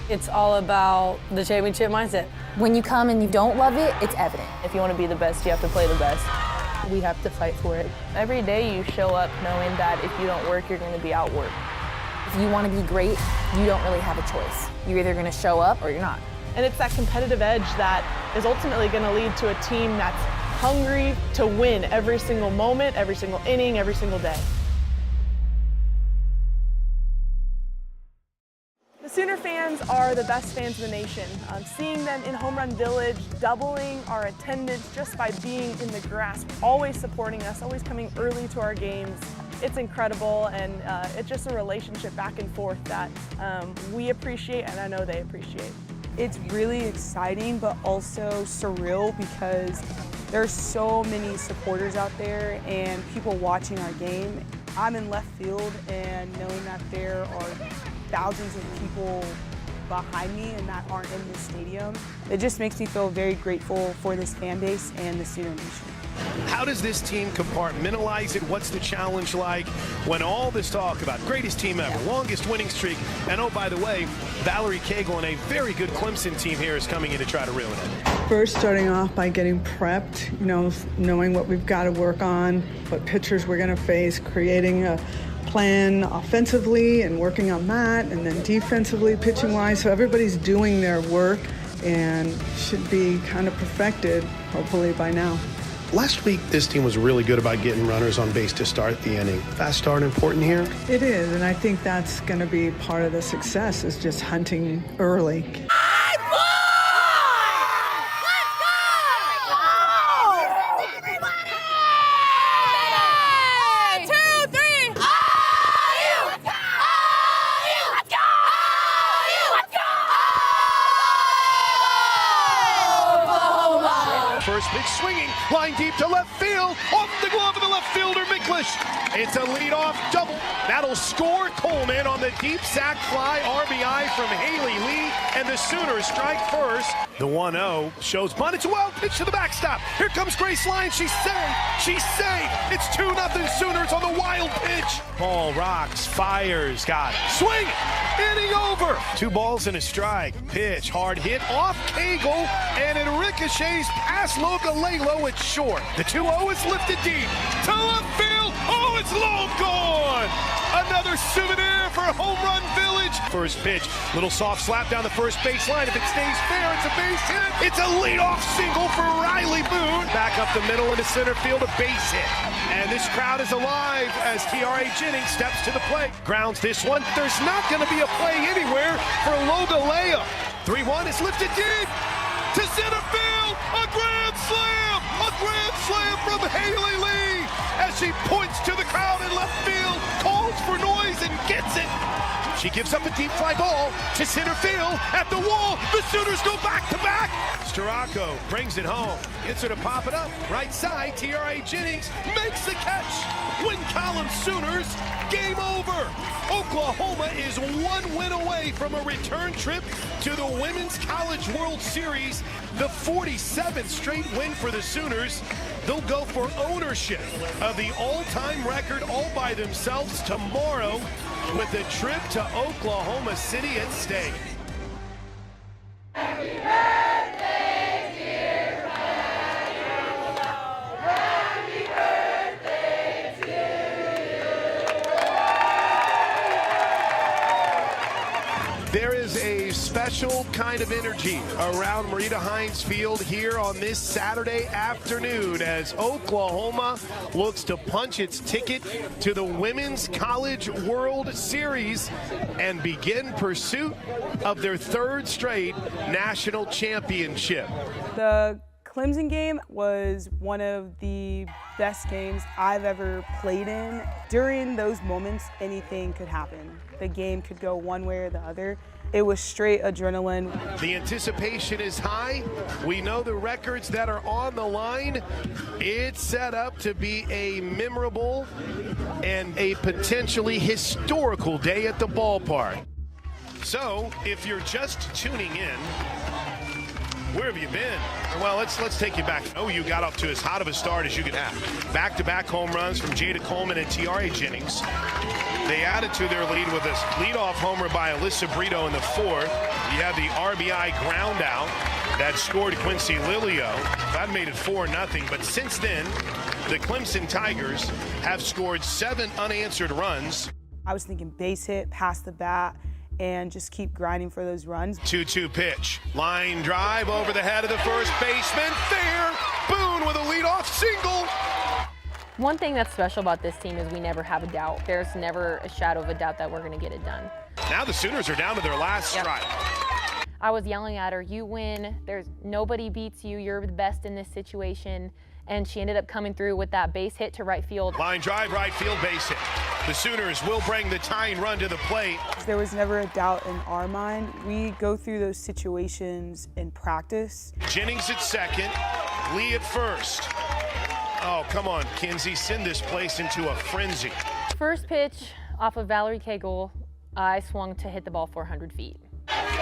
It's all about the championship mindset. When you come and you don't love it, it's evident. If you want to be the best, you have to play the best. We have to fight for it. Every day you show up knowing that if you don't work, you're going to be outworked. If you want to be great, you don't really have a choice. You're either going to show up or you're not. And it's that competitive edge that is ultimately going to lead to a team that's hungry to win every single moment, every single inning, every single day. The Sooner fans are the best fans in the nation. Seeing them in Home Run Village, doubling our attendance just by being in the grass, always supporting us, always coming early to our games. It's incredible, and it's just a relationship back and forth that we appreciate, and I know they appreciate. It's really exciting, but also surreal because there's so many supporters out there and people watching our game. I'm in left field, and knowing that there are thousands of people behind me and that aren't in this stadium, it just makes me feel very grateful for this fan base and the Sooner Nation. How does this team compartmentalize it? What's the challenge like when all this talk about greatest team ever, longest winning streak, and oh, by the way, Valerie Cagle and a very good Clemson team here is coming in to try to ruin it? First, starting off by getting prepped, knowing what we've got to work on, what pitchers we're going to face, creating a plan offensively and working on that, and then defensively, pitching-wise. So everybody's doing their work and should be kind of perfected, hopefully, by now. Last week, this team was really good about getting runners on base to start the inning. Fast start important here? It is, and I think that's going to be part of the success, is just hunting early. First pitch swinging, line deep to left field, off the glove of the left fielder, Miklish. It's a leadoff double. That'll score Coleman on the deep sac fly RBI from Haley Lee, and the Sooners strike first. The 1-0 shows bunt. It's a wild pitch to the backstop. Here comes Grace Lyons. She's saved. She's saved. It's 2-0 Sooners on the wild pitch. Ball rocks, fires, got it. Swing! Inning over. 2 balls and a strike. Pitch, hard hit off Cagle, and it ricochets past Logalelo. It's short. The 2-0 is lifted deep to left field. Oh, it's long gone. Another souvenir for Home Run Village. First pitch, little soft slap down the first baseline. If it stays fair, it's a base hit. It's a leadoff single for Riley Boone. Back up the middle into center field, a base hit. And this crowd is alive as T.R.A. Jennings steps to the plate. Grounds this one. There's not going to be a play anywhere for Logaleo. 3-1 is lifted deep to center field. A grand slam! A grand slam from Haley Lee as she points to the crowd in left field, calls for noise and gets it. She gives up a deep fly ball to center field at the wall. The Sooners go back to back. Storako brings it home. Gets her to pop it up. Right side, T.R.A. Jennings makes the catch. Win column Sooners. Game over. Oklahoma is 1 win away from a return trip to the Women's College World Series. The 47th straight win for the Sooners. They'll go for ownership of the all-time record all by themselves tomorrow with a trip to Oklahoma City at stake. Happy birthday, dear Fred. Happy birthday to you. There is a special kind of energy around Marita Hines Field here on this Saturday afternoon as Oklahoma looks to punch its ticket to the Women's College World Series and begin pursuit of their 3rd straight national championship. The Clemson game was one of the best games I've ever played in. During those moments, anything could happen. The game could go one way or the other. It was straight adrenaline. The anticipation is high. We know the records that are on the line. It's set up to be a memorable and a potentially historical day at the ballpark. So, if you're just tuning in, where have you been? Well, let's take you back. Oh, you got off to as hot of a start as you could have. Back-to-back home runs from Jada Coleman and T.R.A. Jennings. They added to their lead with a leadoff homer by Alyssa Brito in the fourth. You have the RBI ground out that scored Quincy Lilio. That made it 4-0. But since then, the Clemson Tigers have scored 7 unanswered runs. I was thinking base hit, pass the bat, and just keep grinding for those runs. 2-2 pitch. Line drive over the head of the first baseman. Fair. Boone with a leadoff single. One thing that's special about this team is we never have a doubt. There's never a shadow of a doubt that we're going to get it done. Now the Sooners are down to their last strike. I was yelling at her, "You win. There's nobody beats you. You're the best in this situation." And she ended up coming through with that base hit to right field. Line drive, right field, base hit. The Sooners will bring the tying run to the plate. There was never a doubt in our mind. We go through those situations in practice. Jennings at second, Lee at first. Oh, come on, Kinsey, send this place into a frenzy. First pitch off of Valerie Cagle, I swung to hit the ball 400 feet.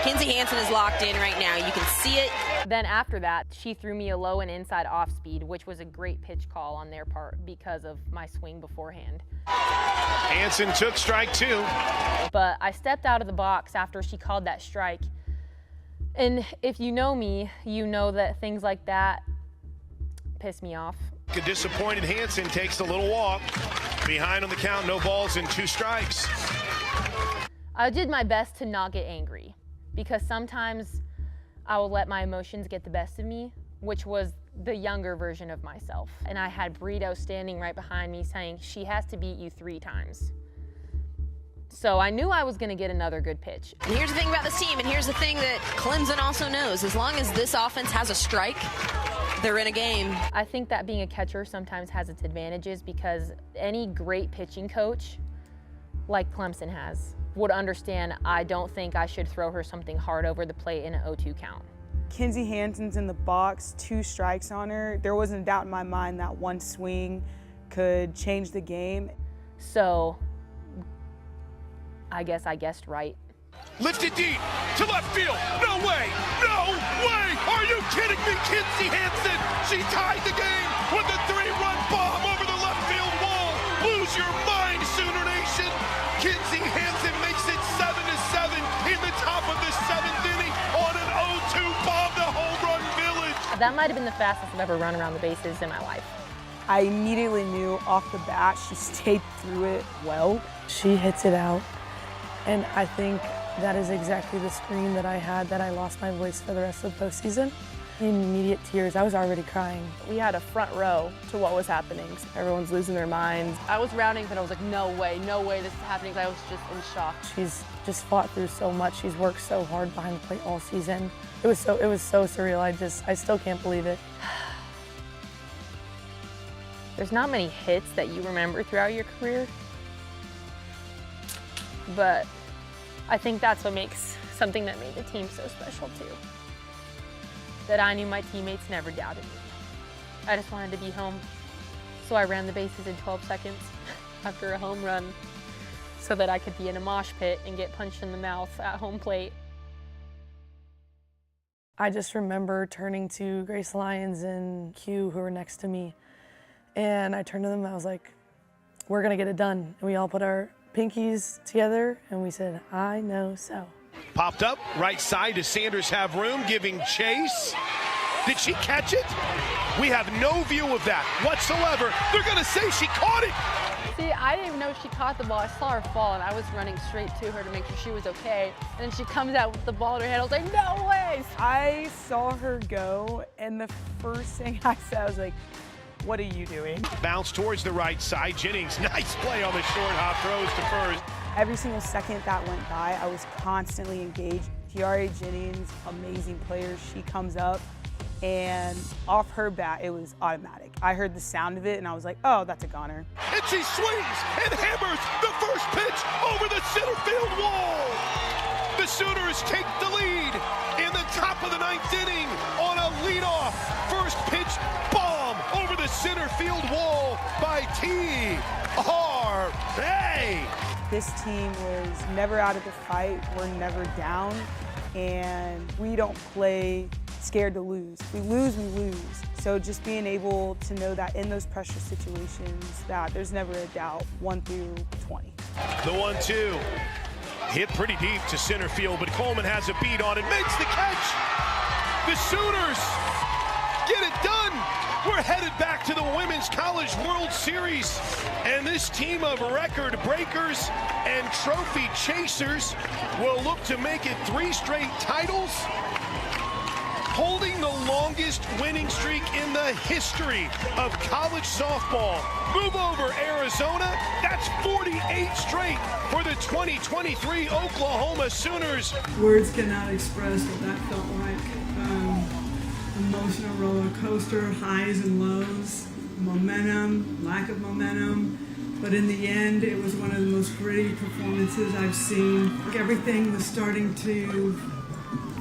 Kinsey Hansen is locked in right now. You can see it. Then after that, she threw me a low and inside off speed, which was a great pitch call on their part because of my swing beforehand. Hansen took strike 2. But I stepped out of the box after she called that strike. And if you know me, you know that things like that piss me off. A disappointed Hansen takes a little walk. Behind on the count, no balls and 2 strikes. I did my best to not get angry because sometimes I will let my emotions get the best of me, which was the younger version of myself. And I had Brito standing right behind me saying, "She has to beat you 3 times." So I knew I was going to get another good pitch. And here's the thing about this team, and here's the thing that Clemson also knows. As long as this offense has a strike, they're in a game. I think that being a catcher sometimes has its advantages because any great pitching coach, like Clemson has, would understand I don't think I should throw her something hard over the plate in an 0-2 count. Kinsey Hansen's in the box, 2 strikes on her. There wasn't a doubt in my mind that one swing could change the game. So I guess I guessed right. Lifted deep to left field. No way! No way! Are you kidding me? Kinsey Hansen! She tied the game with a 3-run bomb over the left field wall. Lose your mind, Sooner Nation! Kinsey Hansen makes it 7-7 in the top of the 7th inning on an 0-2 bomb to Home Run Village. That might have been the fastest I've ever run around the bases in my life. I immediately knew off the bat she stayed through it well. She hits it out. And I think that is exactly the scream that I had, that I lost my voice for the rest of the postseason. Immediate tears. I was already crying. We had a front row to what was happening. Everyone's losing their minds. I was rounding, but I was like, no way this is happening. I was just in shock. She's just fought through so much. She's worked so hard behind the plate all season. It was so surreal. I still can't believe it. There's not many hits that you remember throughout your career, but I think that's what makes something that made the team so special too. That I knew my teammates never doubted me. I just wanted to be home, so I ran the bases in 12 seconds after a home run so that I could be in a mosh pit and get punched in the mouth at home plate. I just remember turning to Grace Lyons and Q, who were next to me, and I turned to them and I was like, "We're gonna get it done." And we all put our pinkies together and we said, "I know so." Popped up, right side. Does Sanders have room? Giving chase. Did she catch it? We have no view of that whatsoever. They're going to say she caught it. See, I didn't even know she caught the ball. I saw her fall, and I was running straight to her to make sure she was okay. And then she comes out with the ball in her hand. I was like, no way! I saw her go, and the first thing I said, I was like, "What are you doing?" Bounce towards the right side. Jennings, nice play on the short hop, throws to first. Every single second that went by, I was constantly engaged. Tiare Jennings, amazing player. She comes up, and off her bat, it was automatic. I heard the sound of it, and I was like, "Oh, that's a goner." And she swings and hammers the first pitch over the center field wall. The Sooners take the lead in the top of the 9th inning on a leadoff first pitch bomb over the center field wall by T.R.A. This team was never out of the fight. We're never down, and we don't play scared to lose. We lose, we lose. So just being able to know that in those pressure situations that there's never a doubt, 1 through 20. The 1-2 hit pretty deep to center field, but Coleman has a beat on it, makes the catch. The Sooners get it done. We're headed back to the Women's College World Series, and this team of record breakers and trophy chasers will look to make it 3 straight titles, holding the longest winning streak in the history of college softball. Move over, Arizona. That's 48 straight for the 2023 Oklahoma Sooners. Words cannot express what that felt like. Emotional roller coaster, highs and lows, momentum, lack of momentum. But in the end, it was one of the most gritty performances I've seen. Everything was starting to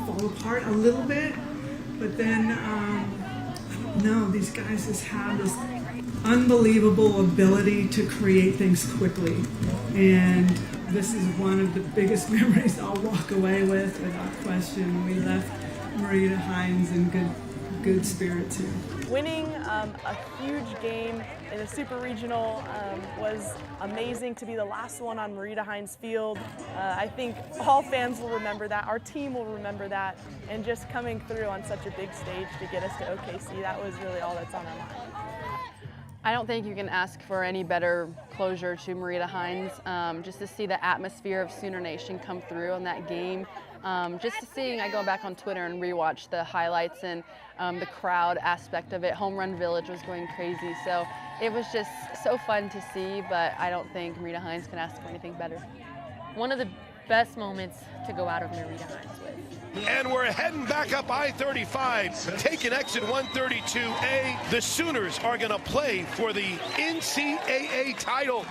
fall apart a little bit, but then, no, these guys just have this unbelievable ability to create things quickly. And this is one of the biggest memories I'll walk away with, without question. We left Marita Hines in good spirits here. Winning a huge game in a super regional was amazing. To be the last one on Marita Hines Field, I think all fans will remember that. Our team will remember that. And just coming through on such a big stage to get us to OKC, that was really all that's on our mind. I don't think you can ask for any better closure to Marita Hines. Just to see the atmosphere of Sooner Nation come through on that game. Just seeing, I go back on Twitter and rewatch the highlights and the crowd aspect of it. Home Run Village was going crazy. So it was just so fun to see, but I don't think Marita Hines can ask for anything better. One of the best moments to go out of Marita Hines with. And we're heading back up I-35, taking exit 132A. The Sooners are going to play for the NCAA title.